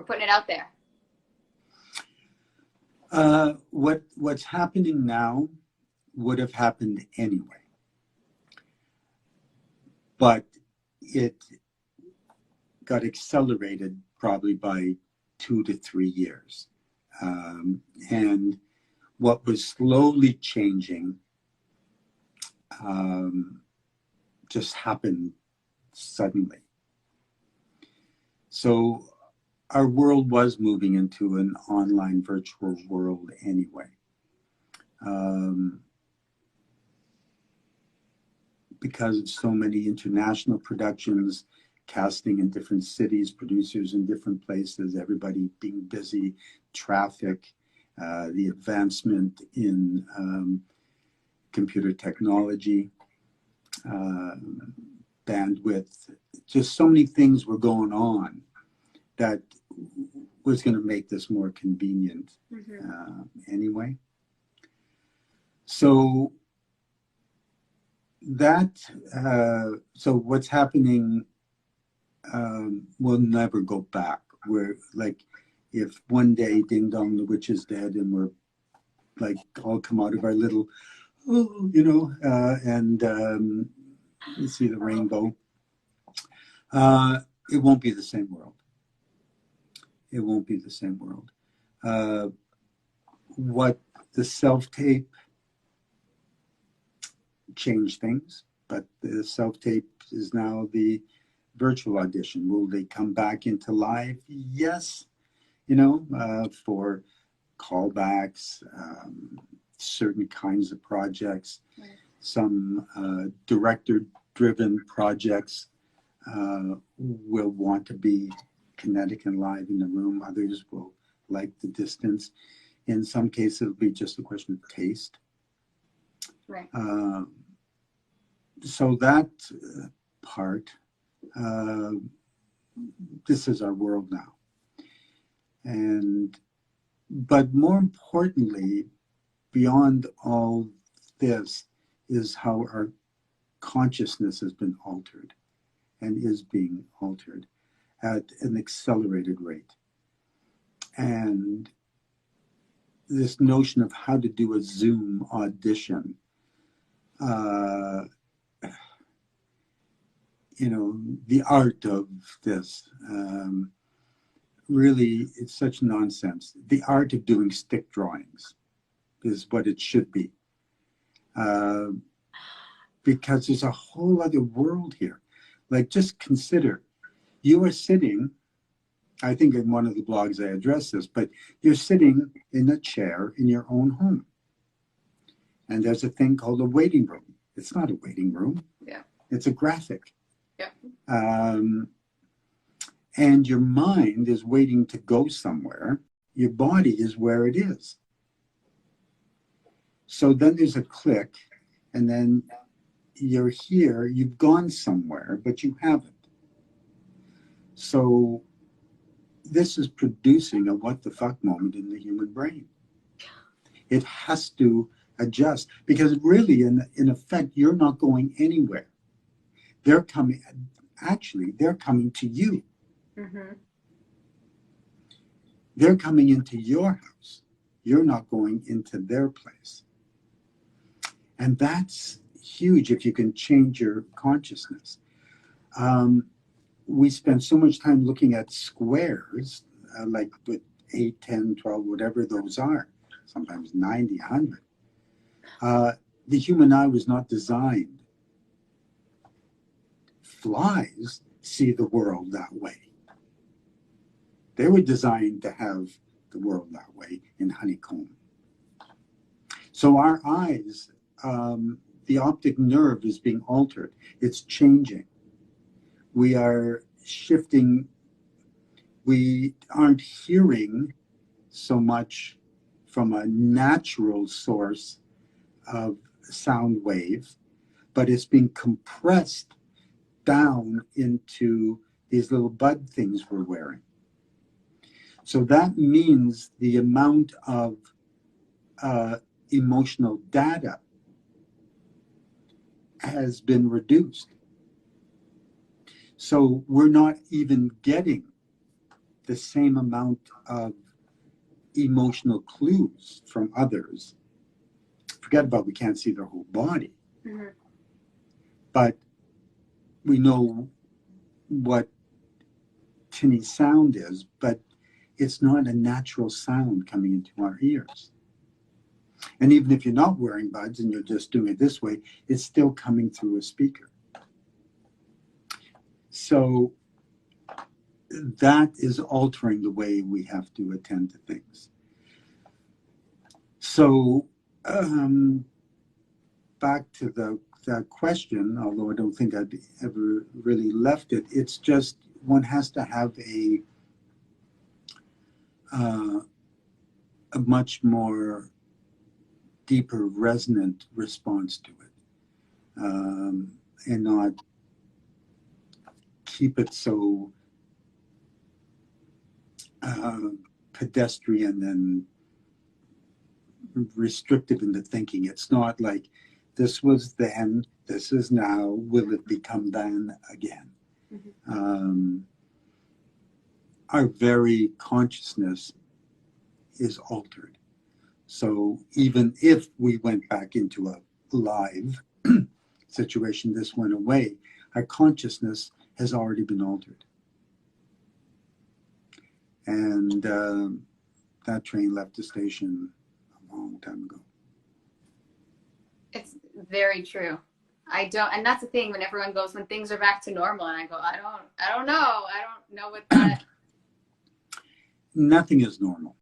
putting it out there. What's happening now would have happened anyway, but it got accelerated probably by 2 to 3 years. And what was slowly changing just happened suddenly. So our world was moving into an online virtual world anyway. Because of so many international productions, casting in different cities, producers in different places, everybody being busy, traffic, the advancement in computer technology, bandwidth, just so many things were going on that was going to make this more convenient anyway. So so what's happening will never go back. We're like, if one day ding dong the witch is dead and we're like all come out of our little, and you see the rainbow, it won't be the same world. It won't be the same world. What the self-tape changed things, but the self-tape is now the virtual audition. Will they come back into live? Yes, for callbacks, certain kinds of projects, right. Some director-driven projects will want to be kinetic and live in the room. Others will like the distance. In some cases, it'll be just a question of taste. Right. So that part, this is our world now. But more importantly, beyond all this is how our consciousness has been altered and is being altered at an accelerated rate. And this notion of how to do a Zoom audition, the art of this, really, it's such nonsense. The art of doing stick drawings is what it should be. Because there's a whole other world here. Like, just consider, you are sitting, I think in one of the blogs I addressed this, but you're sitting in a chair in your own home. And there's a thing called a waiting room. It's not a waiting room. Yeah. It's a graphic. Yeah. And your mind is waiting to go somewhere. Your body is where it is. So then there's a click, and then you're here, you've gone somewhere, but you haven't. So this is producing a what the fuck moment in the human brain. It has to adjust, because really, in effect, you're not going anywhere. They're coming to you. Mm-hmm. They're coming into your house. You're not going into their place. And that's huge if you can change your consciousness. We spend so much time looking at squares, like with 8, 10, 12, whatever those are, sometimes 90, 100. The human eye was not designed. Flies see the world that way. They were designed to have the world that way in honeycomb. So our eyes, the optic nerve is being altered. It's changing. We are shifting. We aren't hearing so much from a natural source of sound wave, but it's being compressed down into these little bud things we're wearing. So that means the amount of emotional data has been reduced. So we're not even getting the same amount of emotional clues from others. Forget about we can't see their whole body, Mm-hmm. but we know what tinny sound is, but it's not a natural sound coming into our ears. And even if you're not wearing buds and you're just doing it this way, it's still coming through a speaker. So that is altering the way we have to attend to things. So back to that question, although I don't think I'd ever really left it, it's just one has to have a much more deeper resonant response to it, and not keep it so pedestrian and restrictive in the thinking. It's not like this was then, this is now, will it become then again? Mm-hmm. Our very consciousness is altered. So even if we went back into a live situation, this went away, our consciousness has already been altered. And that train left the station a long time ago. It's very true. I don't, and that's the thing when everyone goes, when things are back to normal, and I go, I don't know what that. Nothing is normal.